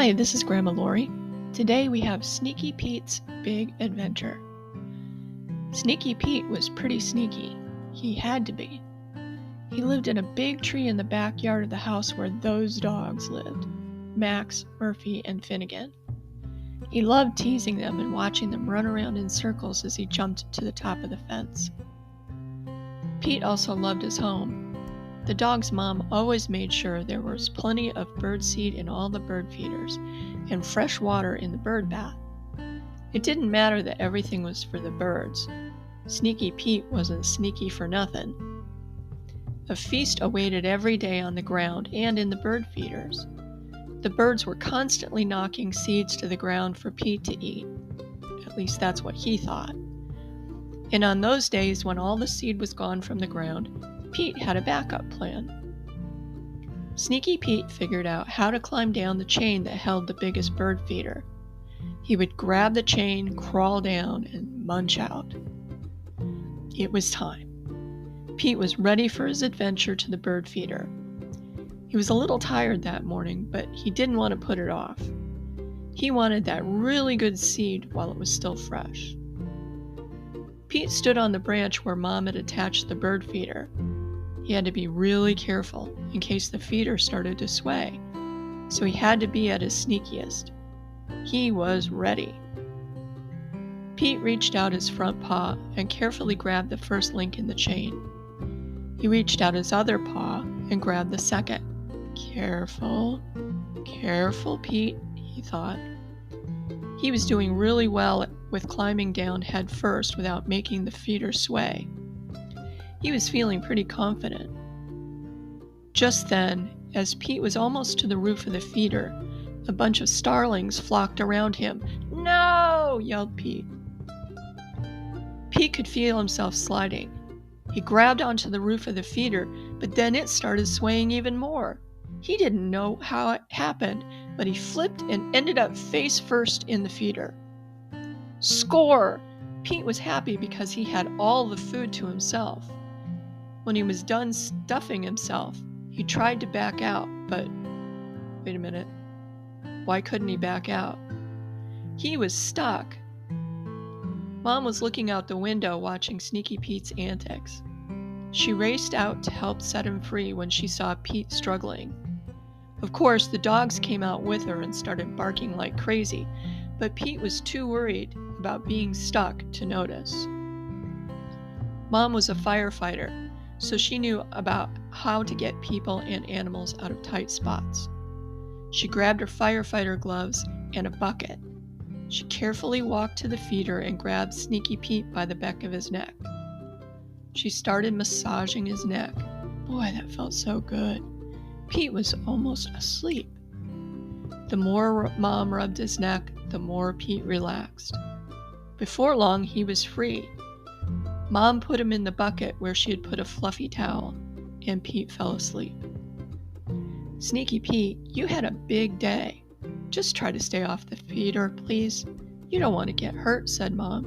Hi, this is Grandma Lori. Today we have Sneaky Pete's Big Adventure. Sneaky Pete was pretty sneaky. He had to be. He lived in a big tree in the backyard of the house where those dogs lived, Max, Murphy, and Finnegan. He loved teasing them and watching them run around in circles as he jumped to the top of the fence. Pete also loved his home. The dog's mom always made sure there was plenty of birdseed in all the bird feeders and fresh water in the bird bath. It didn't matter that everything was for the birds. Sneaky Pete wasn't sneaky for nothing. A feast awaited every day on the ground and in the bird feeders. The birds were constantly knocking seeds to the ground for Pete to eat. At least that's what he thought. And on those days when all the seed was gone from the ground, Pete had a backup plan. Sneaky Pete figured out how to climb down the chain that held the biggest bird feeder. He would grab the chain, crawl down, and munch out. It was time. Pete was ready for his adventure to the bird feeder. He was a little tired that morning, but he didn't want to put it off. He wanted that really good seed while it was still fresh. Pete stood on the branch where Mom had attached the bird feeder. He had to be really careful in case the feeder started to sway, so he had to be at his sneakiest. He was ready. Pete reached out his front paw and carefully grabbed the first link in the chain. He reached out his other paw and grabbed the second. Careful, careful, Pete, he thought. He was doing really well with climbing down head first without making the feeder sway. He was feeling pretty confident. Just then, as Pete was almost to the roof of the feeder, a bunch of starlings flocked around him. "No!" yelled Pete. Pete could feel himself sliding. He grabbed onto the roof of the feeder, but then it started swaying even more. He didn't know how it happened, but he flipped and ended up face first in the feeder. Score! Pete was happy because he had all the food to himself. When he was done stuffing himself, he tried to back out, but wait a minute. Why couldn't he back out? He was stuck. Mom was looking out the window watching Sneaky Pete's antics. She raced out to help set him free when she saw Pete struggling. Of course, the dogs came out with her and started barking like crazy, but Pete was too worried about being stuck to notice. Mom was a firefighter, so she knew about how to get people and animals out of tight spots. She grabbed her firefighter gloves and a bucket. She carefully walked to the feeder and grabbed Sneaky Pete by the back of his neck. She started massaging his neck. Boy, that felt so good. Pete was almost asleep. The more Mom rubbed his neck, the more Pete relaxed. Before long, he was free. Mom put him in the bucket where she had put a fluffy towel, and Pete fell asleep. Sneaky Pete, you had a big day. Just try to stay off the feeder, please. You don't want to get hurt, said Mom.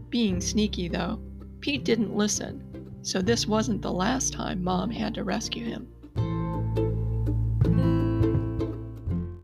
Being sneaky, though, Pete didn't listen, so this wasn't the last time Mom had to rescue him.